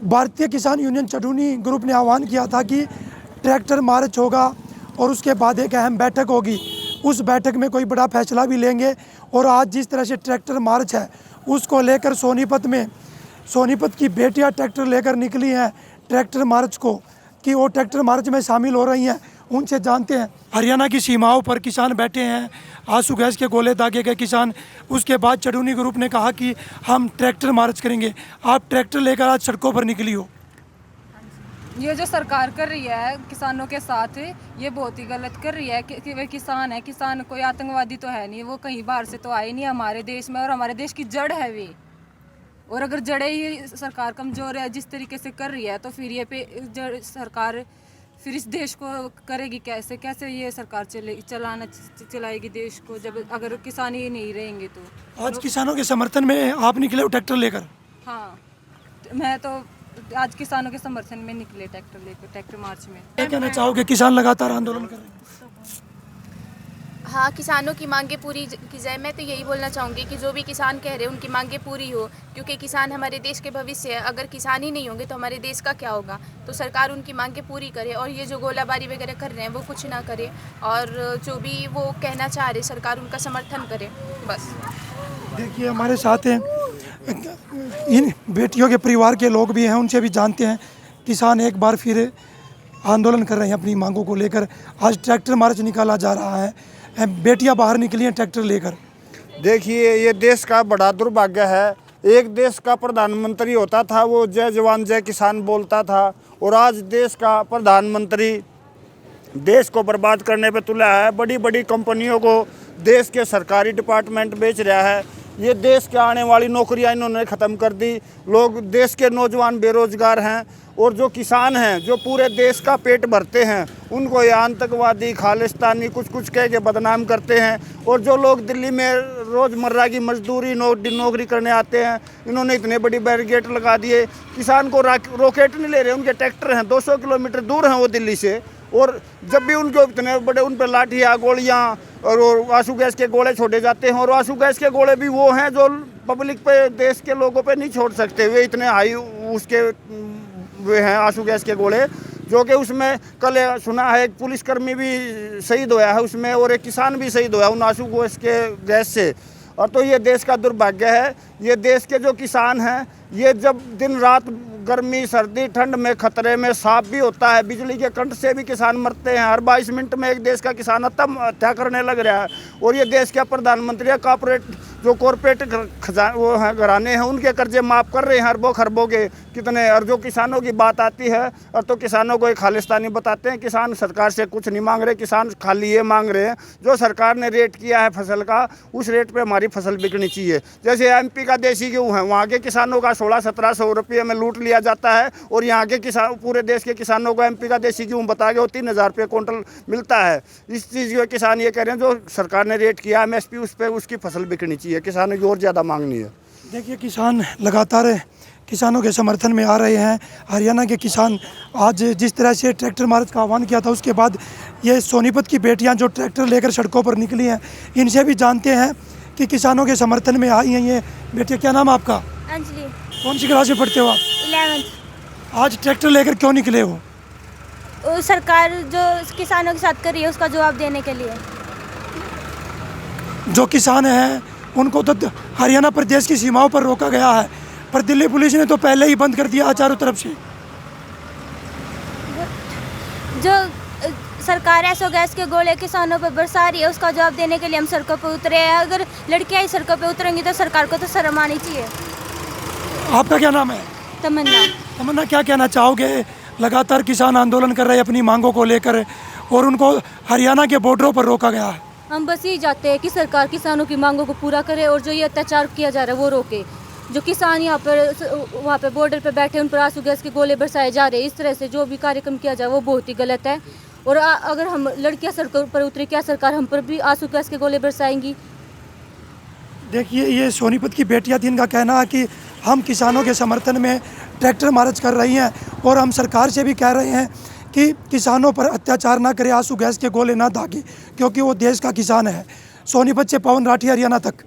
भारतीय किसान union चटूनी group ने आह्वान किया था कि ट्रैक्टर मार्च होगा और उसके बाद एक अहम बैठक होगी। उस बैठक में कोई बड़ा फैसला भी लेंगे। और आज जिस तरह से ट्रैक्टर मार्च है उसको लेकर सोनीपत की बेटियां ट्रैक्टर लेकर निकली हैं ट्रैक्टर मार्च को, कि वो ट्रैक्टर मार्च में शामिल हो रही हैं। उनसे जानते हैं। हरियाणा की सीमाओं पर किसान बैठे हैं, आंसू गैस के गोले दागे गए किसान। उसके बाद चटूनी ग्रुप ने कहा कि हम ट्रैक्टर मार्च करेंगे। आप ट्रैक्टर लेकर आज सड़कों पर निकली हो। ये जो सरकार कर रही है किसानों के साथ, ये बहुत ही गलत कर रही है कि वे किसान है। किसान कोई आतंकवादी तो है नहीं, वो कहीं बाहर से तो आए नहीं हमारे देश में, और हमारे देश की जड़ है वे। और अगर जड़े ही सरकार कमज़ोर है जिस तरीके से कर रही है, तो फिर ये सरकार फिर इस देश को करेगी कैसे ये सरकार चलाएगी देश को, जब अगर किसान ही नहीं रहेंगे तो। आज किसानों के समर्थन में आप निकले हो ट्रैक्टर लेकर? हाँ, मैं तो आज किसानों के समर्थन में निकले ट्रैक्टर लेकर, ट्रैक्टर मार्च में। क्या कहना चाहोगे? किसान लगातार आंदोलन कर रहे हैं। हाँ, किसानों की मांगें पूरी की जाए। मैं तो यही बोलना चाहूँगी कि जो भी किसान कह रहे हैं उनकी मांगें पूरी हो, क्योंकि किसान हमारे देश के भविष्य है। अगर किसान ही नहीं होंगे तो हमारे देश का क्या होगा। तो सरकार उनकी मांगें पूरी करे, और ये जो गोलाबारी वगैरह कर रहे हैं वो कुछ ना करे, और जो भी वो कहना चाह रहे सरकार उनका समर्थन करे, बस। देखिए, हमारे साथ हैं इन बेटियों के परिवार के लोग भी हैं, उनसे भी जानते हैं। किसान एक बार फिर आंदोलन कर रहे हैं अपनी मांगों को लेकर। आज ट्रैक्टर मार्च निकाला जा रहा है, बेटियां बाहर निकली हैं ट्रैक्टर लेकर। देखिए, ये देश का बड़ा दुर्भाग्य है। एक देश का प्रधानमंत्री होता था, वो जय जवान जय किसान बोलता था, और आज देश का प्रधानमंत्री देश को बर्बाद करने पे तुला है। बड़ी बड़ी कंपनियों को देश के सरकारी डिपार्टमेंट बेच रहा है। ये देश के आने वाली नौकरियां इन्होंने ख़त्म कर दी। लोग, देश के नौजवान बेरोजगार हैं, और जो किसान हैं जो पूरे देश का पेट भरते हैं, उनको ये आतंकवादी खालिस्तानी कुछ कह के बदनाम करते हैं। और जो लोग दिल्ली में रोज़मर्रा की मजदूरी नौकरी करने आते हैं, इन्होंने इतने बड़ी बैरिकेड लगा दिए। किसान को रॉकेट नहीं ले रहे, उनके ट्रैक्टर हैं 200 किलोमीटर दूर हैं वो दिल्ली से, और जब भी उनके इतने बड़े उन पर लाठियाँ गोलियाँ और आंसू गैस के गोले छोड़े जाते हैं। और आंसू गैस के गोले भी वो हैं जो पब्लिक पे, देश के लोगों पे नहीं छोड़ सकते। वे इतने हाई उसके वे हैं आंसू गैस के गोले, जो कि उसमें कल सुना है एक पुलिसकर्मी भी शहीद होया है उसमें, और एक किसान भी शहीद होया उन आंसू गैस से। और तो ये देश का दुर्भाग्य है। ये देश के जो किसान हैं, ये जब दिन रात गर्मी सर्दी ठंड में खतरे में, सांप भी होता है, बिजली के करंट से भी किसान मरते हैं। हर 22 मिनट में एक देश का किसान आत्महत्या करने लग रहा है। और ये देश के प्रधानमंत्री कॉरपोरेट वो हैं घराने हैं, उनके कर्जे माफ़ कर रहे हैं अरबों खरबों के कितने। और जो किसानों की बात आती है, और तो किसानों को एक खालिस्तानी बताते हैं। किसान सरकार से कुछ नहीं मांग रहे, किसान खाली ये मांग रहे हैं जो सरकार ने रेट किया है फसल का, उस रेट पे हमारी फसल बिकनी चाहिए। जैसे MP का देसी गेहूँ है, वहाँ के किसानों का 1600-1700 रुपये में लूट लिया जाता है, और यहाँ के किसान, पूरे देश के किसानों को MP का देसी गेहूँ बता के वो 3000 रुपये क्विंटल मिलता है। इस चीज़ के किसान ये कह रहे हैं जो सरकार ने रेट किया MSP, उस पर उसकी फसल बिकनी चाहिए। किसानों की और ज़्यादा मांगनी है। देखिए, किसान लगातार किसानों के समर्थन में आ रहे हैं। हरियाणा के किसान आज जिस तरह से ट्रैक्टर मार्च का आह्वान किया था, उसके बाद ये सोनीपत की बेटियां जो ट्रैक्टर लेकर सड़कों पर निकली हैं, इनसे भी जानते हैं कि किसानों के समर्थन में आई हैं ये बेटियां। क्या नाम है आपका? अंजलि। कौन सी क्लास में पढ़ते हो आप? 11th। आज ट्रैक्टर लेकर क्यों निकले हो? सरकार जो किसानों के साथ कर रही है उसका जवाब देने के लिए। जो किसान हैं उनको तो हरियाणा प्रदेश की सीमाओं पर रोका गया है, पर दिल्ली पुलिस ने तो पहले ही बंद कर दिया चारों तरफ से। जो सरकार ऐसो गैस के गोले किसानों पर बरसा रही है, उसका जवाब देने के लिए हम सड़कों पर उतरे हैं। अगर लड़कियां ही सड़कों पर उतरेंगी तो सरकार को तो शर्म आनी चाहिए। आपका क्या नाम है? तमन्ना। तमन्ना, क्या कहना चाहोगे? लगातार किसान आंदोलन कर रहे हैं अपनी मांगों को लेकर, और उनको हरियाणा के बॉर्डरों पर रोका गया है। हम बस यही चाहते हैं कि सरकार किसानों की मांगों को पूरा करे, और जो ये अत्याचार किया जा रहा है वो रोके। जो किसान यहाँ पर वहाँ पे बॉर्डर पे बैठे, उन पर आंसू गैस के गोले बरसाए जा रहे हैं। इस तरह से जो भी कार्यक्रम किया जाए वो बहुत ही गलत है। और अगर हम लड़कियाँ सड़कों पर उतरे, क्या सरकार हम पर भी आंसू गैस के गोले बरसाएंगी? देखिए, ये सोनीपत की बेटियां थी, इनका कहना है कि हम किसानों के समर्थन में ट्रैक्टर मार्च कर रही हैं, और हम सरकार से भी कह रहे हैं कि किसानों पर अत्याचार ना करे, आंसू गैस के गोले ना दागे, क्योंकि वो देश का किसान है। सोनीपत से पवन राठी, हरियाणा तक।